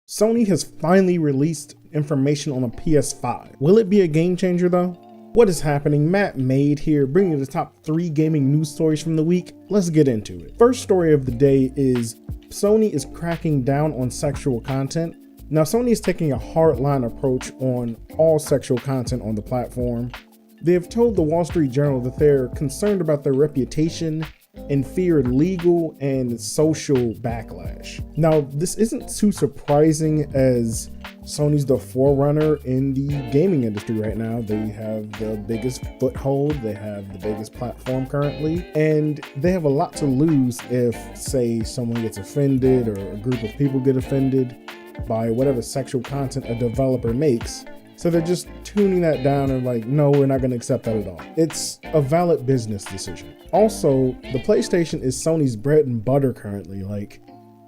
Sony has finally released information on the PS5. Will it be a game changer though? What is happening? Mattmade here, bringing you the top 3 gaming news stories from the week. Let's get into it. First story of the day is Sony is cracking down on sexual content. Now, Sony is taking a hardline approach on all sexual content on the platform. They have told the Wall Street Journal that they're concerned about their reputation and fear legal and social backlash. Now, this isn't too surprising as Sony's the forerunner in the gaming industry right now. They have the biggest foothold, they have the biggest platform currently, and they have a lot to lose if, say, someone gets offended or a group of people get offended by whatever sexual content a developer makes. So they're just tuning that down and like, no, we're not going to accept that at all. It's a valid business decision. Also, the PlayStation is Sony's bread and butter currently. Like,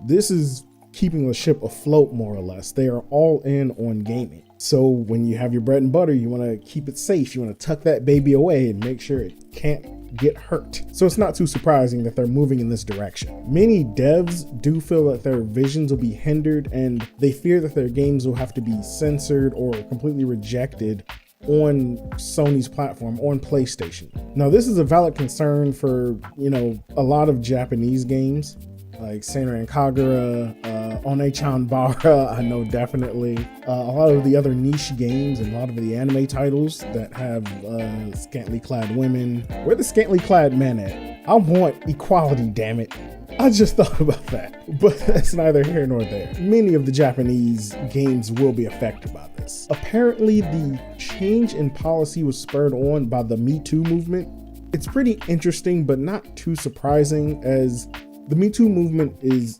this is keeping the ship afloat more or less. They are all in on gaming. So when you have your bread and butter, you want to keep it safe. You want to tuck that baby away and make sure it can't get hurt. So it's not too surprising that they're moving in this direction. Many devs do feel that their visions will be hindered and they fear that their games will have to be censored or completely rejected on Sony's platform, on PlayStation. Now, this is a valid concern for, a lot of Japanese games like Senran Kagura, One-chan Bara, I know definitely. A lot of the other niche games and a lot of the anime titles that have scantily clad women. Where the scantily clad men at? I want equality, damn it. I just thought about that, but that's neither here nor there. Many of the Japanese games will be affected by this. Apparently, the change in policy was spurred on by the Me Too movement. It's pretty interesting, but not too surprising, as the Me Too movement is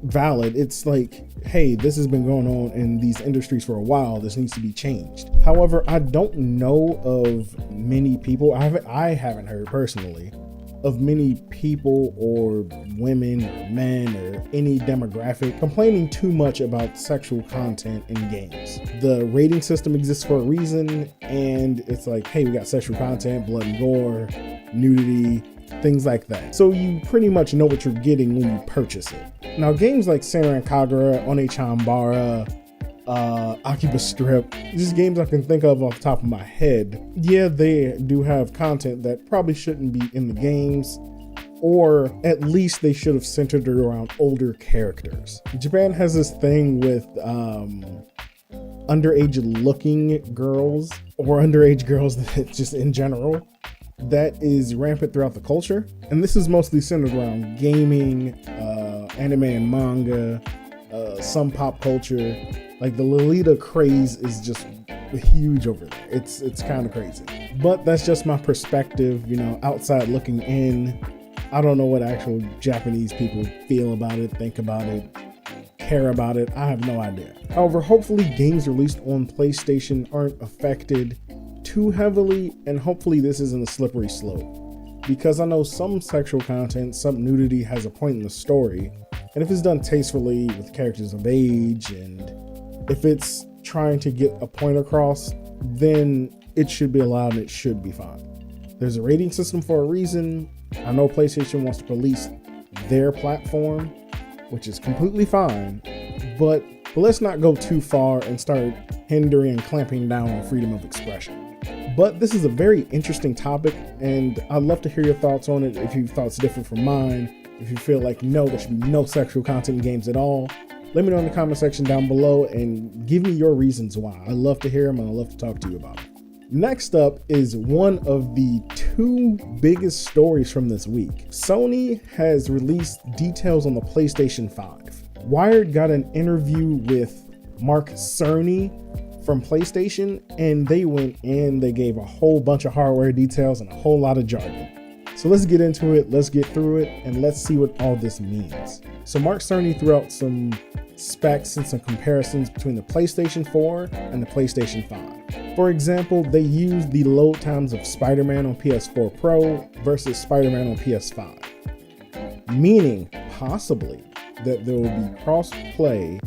valid. It's like, hey, this has been going on in these industries for a while. This needs to be changed. However, I don't know of many people, I haven't heard personally, of many people or women or men or any demographic complaining too much about sexual content in games. The rating system exists for a reason, and it's like, hey, we got sexual content, blood and gore, nudity, things like that. So you pretty much know what you're getting when you purchase it. Now, games like Senran Kagura, One-chan Bara, Akiba Strip, just games I can think of off the top of my head. Yeah, they do have content that probably shouldn't be in the games, or at least they should have centered it around older characters. Japan has this thing with underage looking girls, or underage girls that just in general, that is rampant throughout the culture. And this is mostly centered around gaming, anime and manga, some pop culture. Like the Lolita craze is just huge over there. It's kind of crazy. But that's just my perspective, outside looking in. I don't know what actual Japanese people feel about it, think about it, care about it. I have no idea. However, hopefully games released on PlayStation aren't affected too heavily, and hopefully this isn't a slippery slope, because I know some sexual content, some nudity has a point in the story, and if it's done tastefully with characters of age, and if it's trying to get a point across, then it should be allowed and it should be fine. There's a rating system for a reason. I know PlayStation wants to police their platform, which is completely fine, but let's not go too far and start hindering and clamping down on freedom of expression. But this is a very interesting topic, and I'd love to hear your thoughts on it. If your thoughts differ from mine, if you feel like no, there should be no sexual content in games at all, let me know in the comment section down below and give me your reasons why. I love to hear them and I love to talk to you about them. Next up is one of the 2 biggest stories from this week. Sony has released details on the PlayStation 5. Wired got an interview with Mark Cerny from PlayStation, and they went in, they gave a whole bunch of hardware details and a whole lot of jargon. So let's get into it, let's get through it, and let's see what all this means. So Mark Cerny threw out some specs and some comparisons between the PlayStation 4 and the PlayStation 5. For example, they used the load times of Spider-Man on PS4 Pro versus Spider-Man on PS5, meaning possibly that there will be cross-play,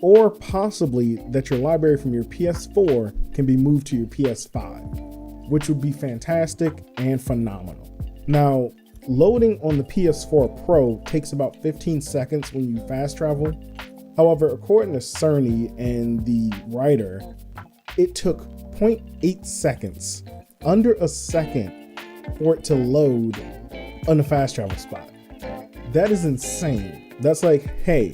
or possibly that your library from your PS4 can be moved to your PS5, which would be fantastic and phenomenal. Now, loading on the PS4 Pro takes about 15 seconds when you fast travel. However, according to Sony and the writer, it took 0.8 seconds, under a second, for it to load on the fast travel spot. That is insane. That's like, hey,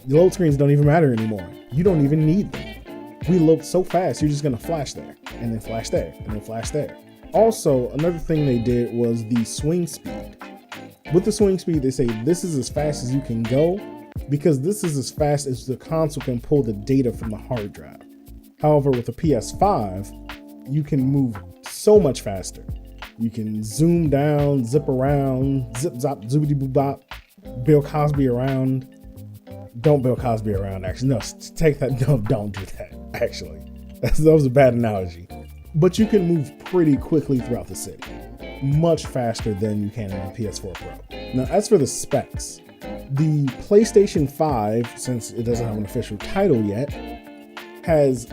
the load screens don't even matter anymore. You don't even need them. We load so fast, you're just gonna flash there, and then flash there, and then flash there. Also, another thing they did was the swing speed. With the swing speed, they say this is as fast as you can go, because this is as fast as the console can pull the data from the hard drive. However, with the PS5, you can move so much faster. You can zoom down, zip around, zip zop, zoobity boo bop, Bill Cosby around. Don't Bill Cosby around, actually. No, take that. No, don't do that, actually. That was a bad analogy. But you can move pretty quickly throughout the city. Much faster than you can in the PS4 Pro. Now, as for the specs, the PlayStation 5, since it doesn't have an official title yet, has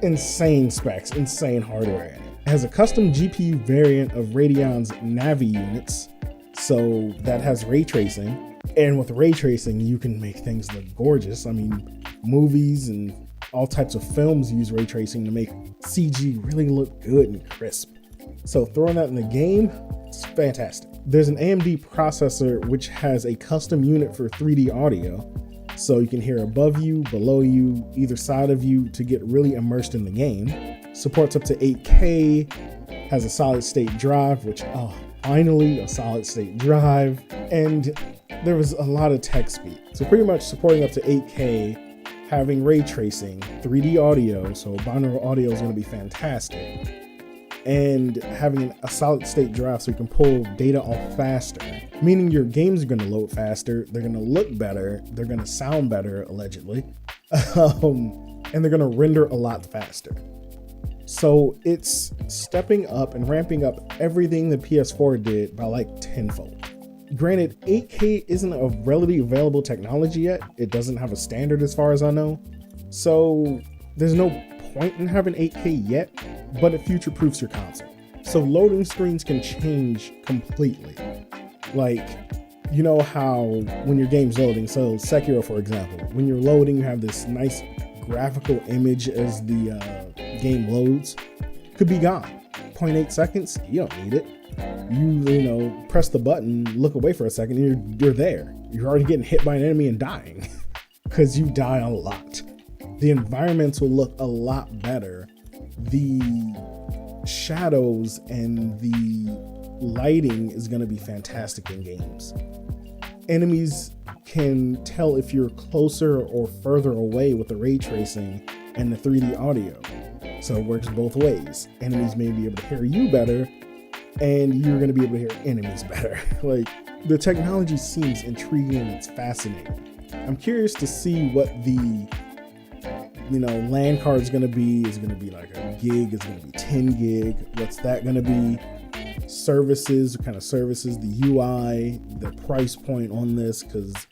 insane specs, insane hardware in it. It has a custom GPU variant of Radeon's Navi units, so that has ray tracing. And with ray tracing, you can make things look gorgeous. I mean, movies and all types of films use ray tracing to make CG really look good and crisp. So throwing that in the game, it's fantastic. There's an AMD processor which has a custom unit for 3D audio, so you can hear above you, below you, either side of you to get really immersed in the game. Supports up to 8K, has a solid state drive, which, finally a solid state drive. And there was a lot of text speed. So pretty much supporting up to 8K, having ray tracing, 3D audio, so binaural audio is going to be fantastic. And having a solid state drive so you can pull data off faster, meaning your games are going to load faster, they're going to look better, they're going to sound better, allegedly, and they're going to render a lot faster. So it's stepping up and ramping up everything the PS4 did by like tenfold. Granted, 8K isn't a readily available technology yet. It doesn't have a standard as far as I know. So there's no point in having 8K yet, but it future-proofs your console. So loading screens can change completely. Like, you know how when your game's loading, so Sekiro, for example, when you're loading, you have this nice graphical image as the game loads. Could be gone. 0.8 seconds, you don't need it. You press the button, look away for a second, and you're there. You're already getting hit by an enemy and dying because you die a lot. The environments will look a lot better. The shadows and the lighting is going to be fantastic in games. Enemies can tell if you're closer or further away with the ray tracing and the 3D audio. So it works both ways. Enemies may be able to hear you better, and you're going to be able to hear enemies better. Like, the technology seems intriguing and it's fascinating. I'm curious to see what the LAN card is going to be. Is it going to be like a gig? Is it going to be 10 gig? What's that going to be? Services, what kind of services, the UI, the price point on this, because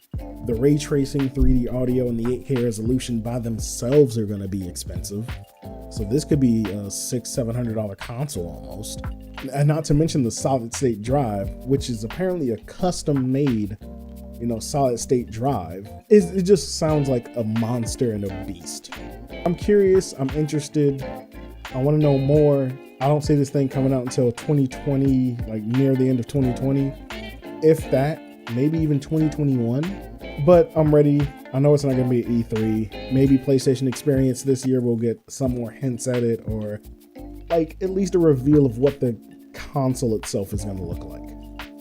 the ray tracing, 3D audio, and the 8K resolution by themselves are going to be expensive. So this could be a $600-700 console almost. And not to mention the solid state drive, which is apparently a custom made, solid state drive. It just sounds like a monster and a beast. I'm curious. I'm interested. I want to know more. I don't see this thing coming out until 2020, like near the end of 2020. If that, maybe even 2021. But I'm ready. I know it's not going to be at E3. Maybe PlayStation Experience this year we'll get some more hints at it, or like at least a reveal of what the console itself is going to look like.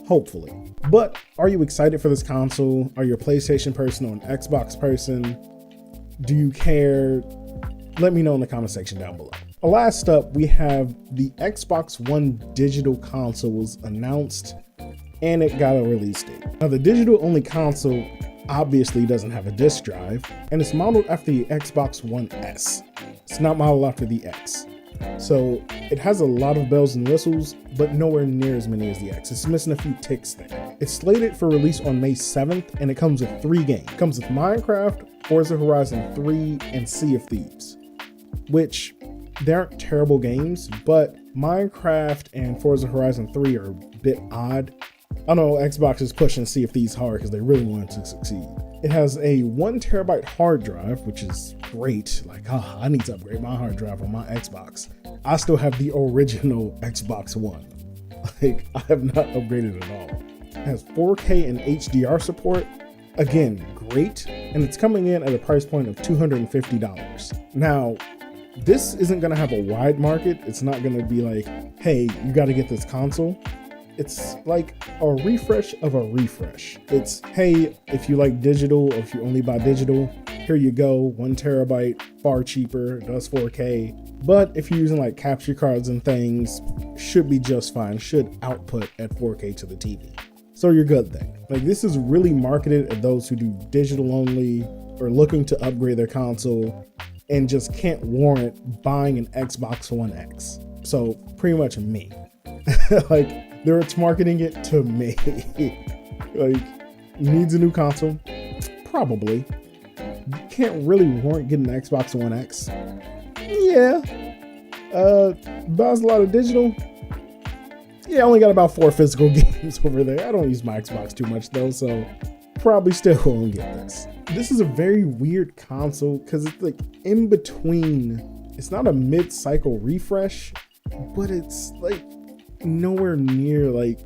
Hopefully. But are you excited for this console? Are you a PlayStation person or an Xbox person? Do you care? Let me know in the comment section down below. Last up, we have the Xbox One digital console was announced and it got a release date. Now, the digital only console obviously doesn't have a disc drive, and it's modeled after the Xbox One S. It's not modeled after the X. So it has a lot of bells and whistles, but nowhere near as many as the X. It's missing a few ticks there. It's slated for release on May 7th, and it comes with 3 games. It comes with Minecraft, Forza Horizon 3, and Sea of Thieves, which they aren't terrible games, but Minecraft and Forza Horizon 3 are a bit odd. I know Xbox is pushing Sea of Thieves hard because they really want it to succeed. It has a 1 terabyte hard drive, which is great. Like, I need to upgrade my hard drive on my Xbox. I still have the original Xbox One. Like, I have not upgraded at all. It has 4K and HDR support. Again, great. And it's coming in at a price point of $250. Now, this isn't gonna have a wide market. It's not gonna be like, hey, you gotta get this console. It's like a refresh of a refresh. It's, hey, if you like digital, or if you only buy digital, here you go, 1 terabyte, far cheaper, does 4K. But if you're using like capture cards and things, should be just fine, should output at 4K to the TV. So you're good then. Like, this is really marketed at those who do digital only or looking to upgrade their console and just can't warrant buying an Xbox One X. So pretty much me. Like, it's marketing it to me. Like, needs a new console? Probably. Can't really warrant getting an Xbox One X? Yeah. Buys a lot of digital? Yeah, I only got about 4 physical games over there. I don't use my Xbox too much though, so probably still won't get this. This is a very weird console because it's like in between. It's not a mid-cycle refresh, but it's like nowhere near. Like,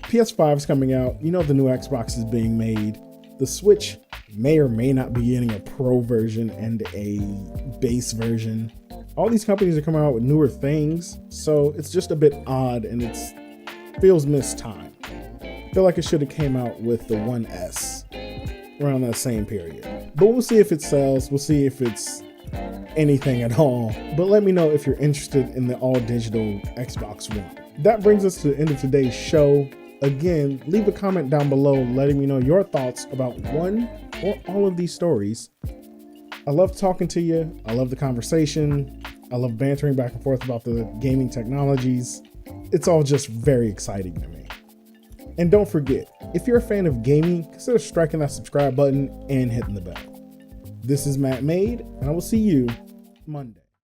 PS5 is coming out. You know, the new Xbox is being made. The Switch may or may not be getting a pro version and a base version. All these companies are coming out with newer things, so it's just a bit odd and it feels mistimed. I feel like it should have came out with the One S around that same period. But we'll see if it sells. We'll see if it's anything at all. But let me know if you're interested in the all digital Xbox One. That brings us to the end of today's show. Again, leave a comment down below letting me know your thoughts about one or all of these stories. I love talking to you. I love the conversation. I love bantering back and forth about the gaming technologies. It's all just very exciting to me. And don't forget, if you're a fan of gaming, consider striking that subscribe button and hitting the bell. This is Mattmade, and I will see you Monday.